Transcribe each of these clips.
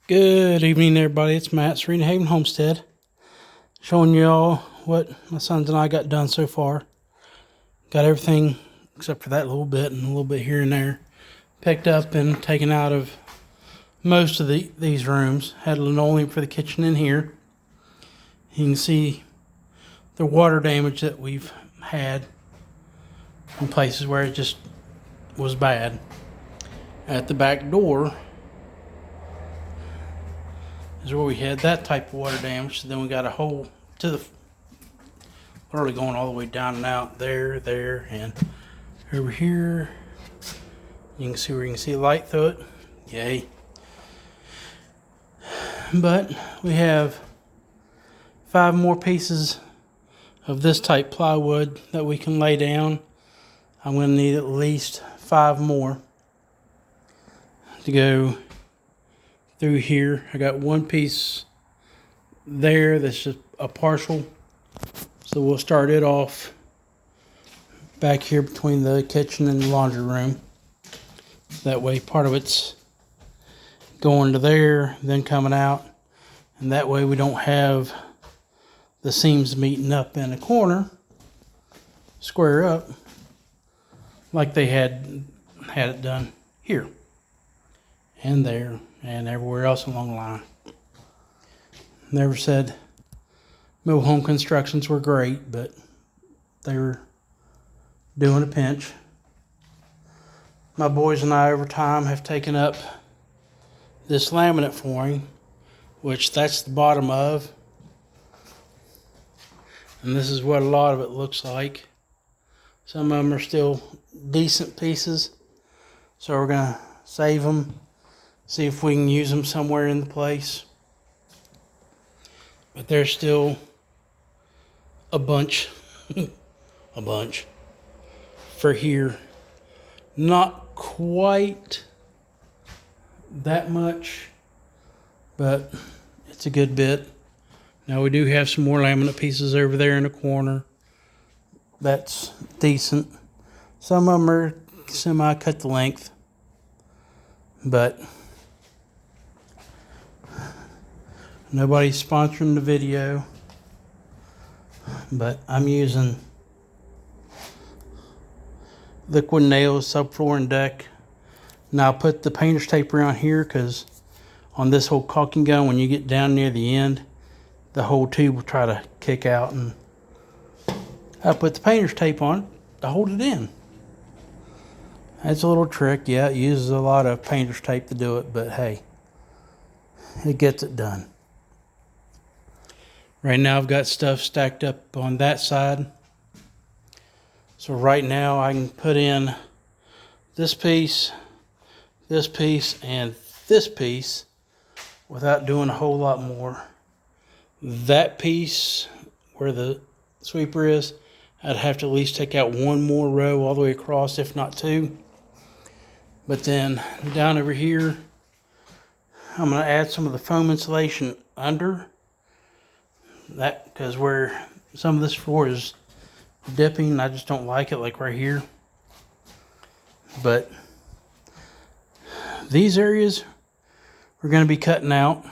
Good evening, everybody. It's Matt, Serena Haven Homestead, showing you all what my sons and I got done so far. Got everything except for that little bit and a little bit here and there picked up and taken out of most of these rooms. Had linoleum for the kitchen in here. You can see the water damage that we've had in places where it just was bad. At the back door is where we had that type of water damage. So then we got a hole to the, literally going all the way down and out there, and over here. You can see where you can see light through it. Yay. But we have 5 more pieces of this type plywood that we can lay down. I'm going to need at least 5 more to go through here. I got one piece there that's just a partial, so we'll start it off back here between the kitchen and the laundry room. That way part of it's going to there, then coming out, and that way we don't have the seams meeting up in a corner, square up, like they had it done here and there and everywhere else along the line. Never said mobile home constructions were great, but they were doing a pinch. My boys and I over time have taken up this laminate flooring, which that's the bottom of, and this is what a lot of it looks like. Some of them are still decent pieces, so we're gonna save them, see if we can use them somewhere in the place. But there's still a bunch for here. Not quite that much, but it's a good bit. Now we do have some more laminate pieces over there in the corner. That's decent. Some of them are semi-cut to length, but nobody's sponsoring the video. But I'm using liquid nails, subfloor and deck. Now I put the painter's tape around here because on this whole caulking gun, when you get down near the end, the whole tube will try to kick out, and I put the painter's tape on it to hold it in. That's a little trick. Yeah, it uses a lot of painter's tape to do it, but hey, it gets it done. Right now I've got stuff stacked up on that side. So right now I can put in this piece, and this piece without doing a whole lot more. That piece where the sweeper is, I'd have to at least take out 1 more row all the way across, if not 2. But then down over here, I'm going to add some of the foam insulation under that, because where some of this floor is dipping, I just don't like it, like right here. But these areas we're going to be cutting out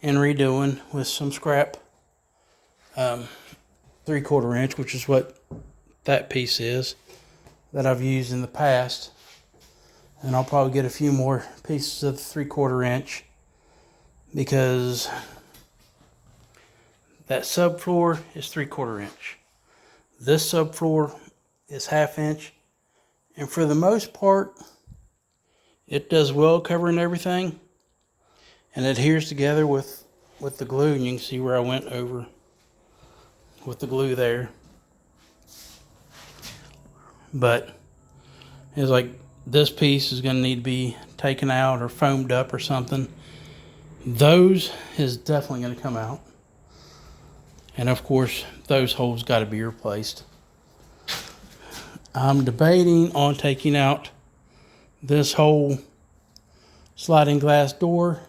and redoing with some scrap 3/4 inch, which is what that piece is that I've used in the past. And I'll probably get a few more pieces of 3/4 inch, because that subfloor is 3/4 inch. This subfloor is 1/2 inch, and for the most part it does well covering everything and adheres together with the glue. And you can see where I went over with the glue there. But it's like this piece is going to need to be taken out or foamed up or something. Those is definitely going to come out, and of course those holes got to be replaced. I'm debating on taking out this whole sliding glass door,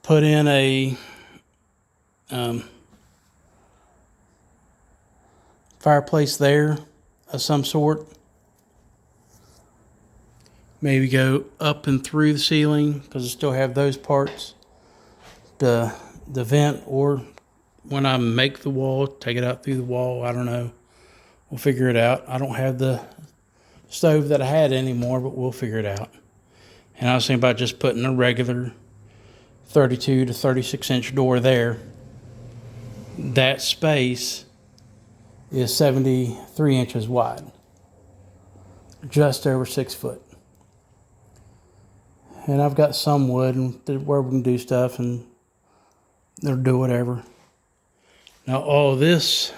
put in a fireplace there of some sort, maybe go up and through the ceiling because I still have those parts. The vent, or when I make the wall, take it out through the wall. I don't know. We'll figure it out. I don't have the stove that I had anymore, but we'll figure it out. And I was thinking about just putting a regular 32 to 36 inch door there. That space is 73 inches wide, just over 6 foot. And I've got some wood where we can do stuff and they'll do whatever. Now all this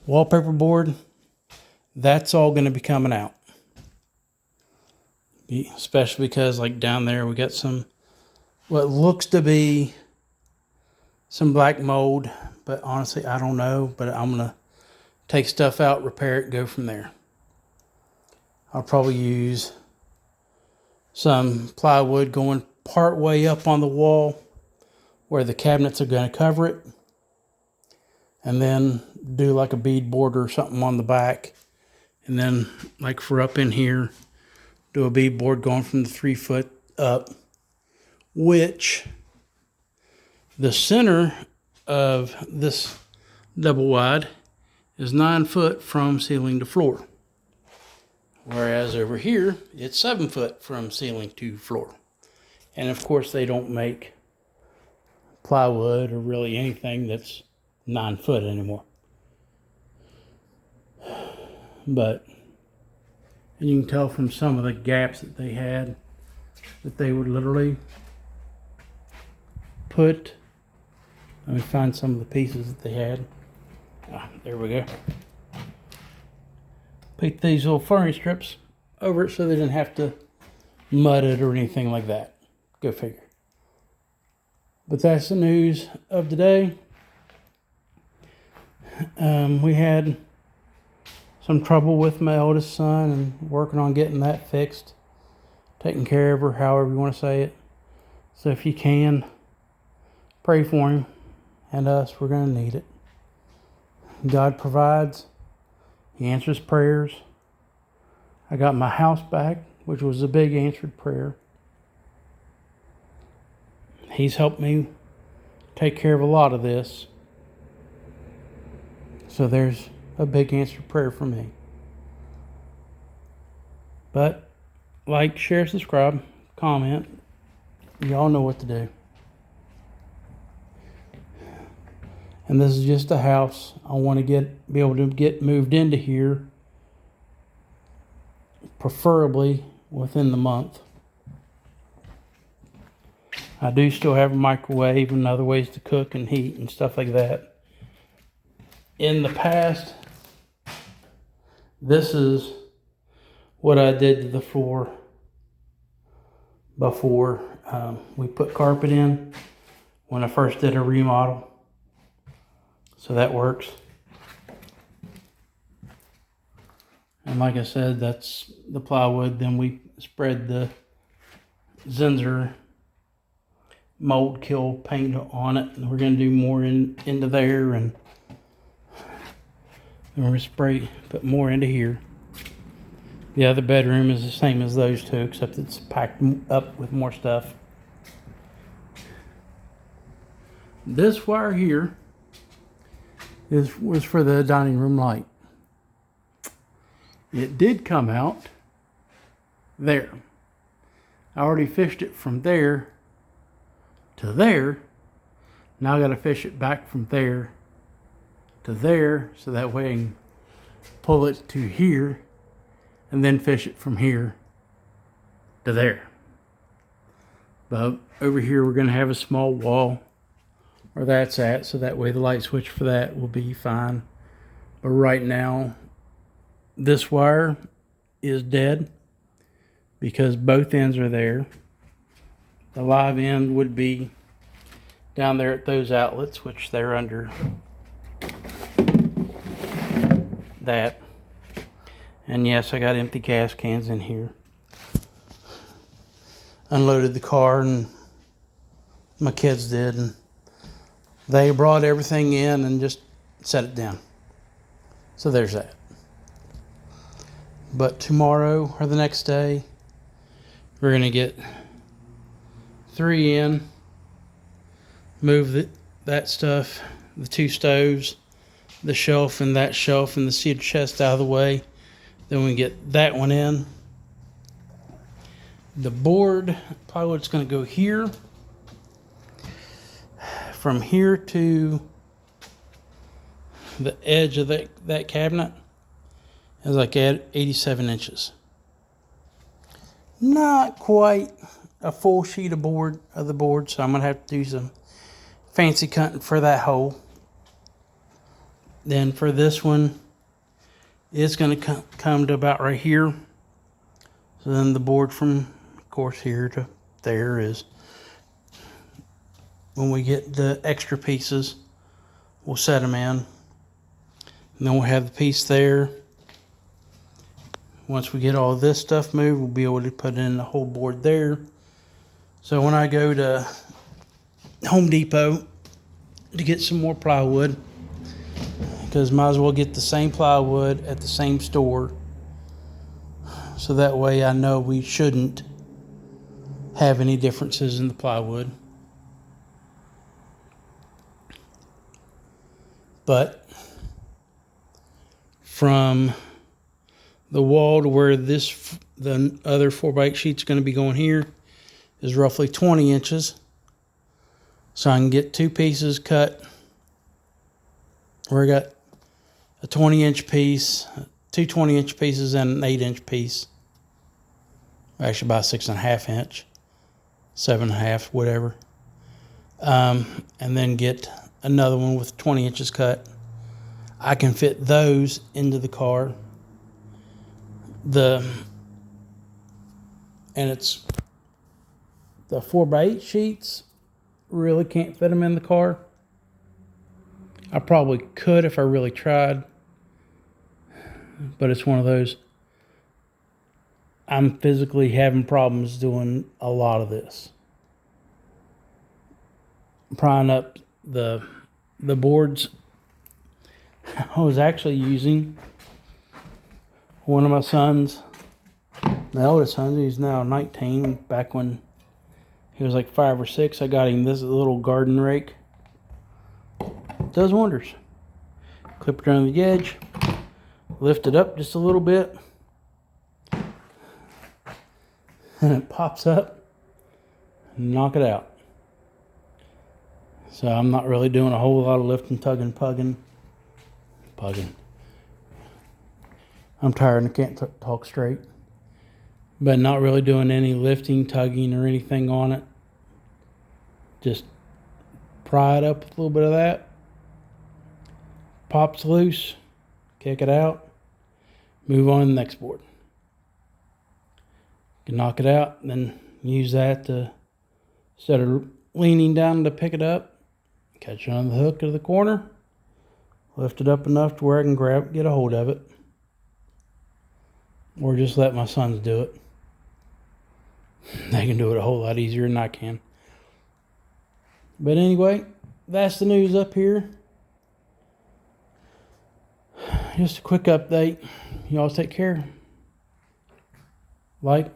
wallpaper board, that's all going to be coming out. Especially because like down there we got some, what looks to be some black mold, but honestly I don't know. But I'm going to take stuff out, repair it, go from there. I'll probably use some plywood going part way up on the wall where the cabinets are going to cover it, and then do like a bead border or something on the back, and then like for up in here, do a bead board going from the 3 foot up, which the center of this double wide is 9 foot from ceiling to floor. Whereas over here, it's 7 foot from ceiling to floor. And of course, they don't make plywood or really anything that's 9 foot anymore. But you can tell from some of the gaps that they had that they would literally put, let me find some of the pieces that they had. There we go. Put these little flooring strips over it so they didn't have to mud it or anything like that. Go figure. But that's the news of today. We had some trouble with my oldest son and working on getting that fixed, taking care of her, however you want to say it. So if you can, pray for him and us. We're going to need it. God provides. He answers prayers. I got my house back, which was a big answered prayer. He's helped me take care of a lot of this. So there's a big answered prayer for me. But like, share, subscribe, comment. Y'all know what to do. And this is just a house. I want to be able to get moved into here, preferably within the month. I do still have a microwave and other ways to cook and heat and stuff like that. In the past, this is what I did to the floor before we put carpet in when I first did a remodel. So that works. And like I said, that's the plywood. Then we spread the Zinsser mold kill paint on it. And we're going to do more into there. And then we're going to put more into here. The other bedroom is the same as those two, except it's packed up with more stuff. This wire here was for the dining room light. It did come out there. I already fished it from there to there. Now I got to fish it back from there to there, so that way I can pull it to here and then fish it from here to there. But over here we're going to have a small wall where that's at, so that way the light switch for that will be fine. But right now, this wire is dead because both ends are there. The live end would be down there at those outlets, which they're under that. And yes, I got empty gas cans in here. Unloaded the car, and my kids did, and they brought everything in and just set it down. So there's that. But tomorrow or the next day, we're going to get 3 in, move that stuff, the 2 stoves, the shelf and that shelf and the cedar chest out of the way. Then we get that one in. The board, plywood's going to go here. From here to the edge of that cabinet is like 87 inches. Not quite a full sheet of the board, so I'm going to have to do some fancy cutting for that hole. Then for this one, it's going to come to about right here. So then the board from, of course, here to there is, when we get the extra pieces, we'll set them in. And then we'll have the piece there. Once we get all this stuff moved, we'll be able to put in the whole board there. So when I go to Home Depot to get some more plywood, because might as well get the same plywood at the same store, so that way I know we shouldn't have any differences in the plywood. But from the wall to where the other 4x8 sheet's going to be going here is roughly 20 inches. So I can get 2 pieces cut where I got a 20-inch piece, 2 20-inch pieces, and an 8-inch piece. Actually, about 6.5 inch, 7.5, whatever. And then get another one with 20 inches cut. I can fit those into the car. And it's the 4x8 sheets, really can't fit them in the car. I probably could if I really tried, but it's one of those, I'm physically having problems doing a lot of this. Prying up the boards. I was actually using one of my sons, my oldest son, he's now 19. Back when he was like 5 or 6, I got him this little garden rake. Does wonders. Clip it around the edge, lift it up just a little bit, and it pops up and knock it out. So I'm not really doing a whole lot of lifting, tugging, pugging. I'm tired and I can't talk straight. But not really doing any lifting, tugging, or anything on it. Just pry it up with a little bit of that. Pops loose. Kick it out. Move on to the next board. You can knock it out and then use that to, instead of leaning down to pick it up, catch it on the hook of the corner. Lift it up enough to where I can get a hold of it. Or just let my sons do it. They can do it a whole lot easier than I can. But anyway, that's the news up here. Just a quick update. Y'all take care. Like,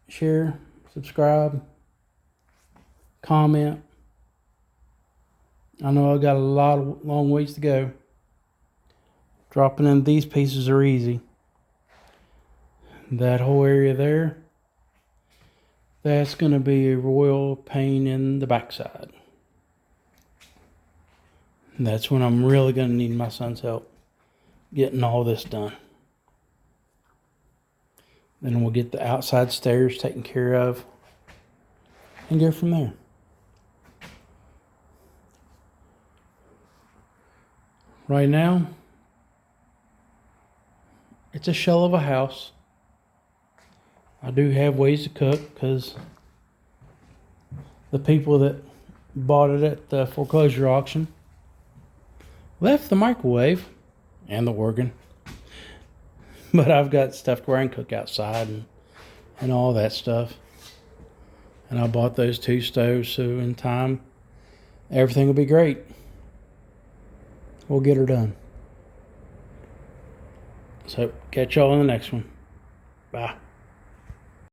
share, subscribe, comment. I know I've got a long ways to go. Dropping in these pieces are easy. That whole area there, that's going to be a royal pain in the backside. And that's when I'm really going to need my son's help getting all this done. Then we'll get the outside stairs taken care of and go from there. Right now, it's a shell of a house. I do have ways to cook because the people that bought it at the foreclosure auction left the microwave and the organ. But I've got stuff where I can cook outside and all that stuff. And I bought those 2 stoves, so in time, everything will be great. We'll get her done. So, catch y'all in the next one. Bye.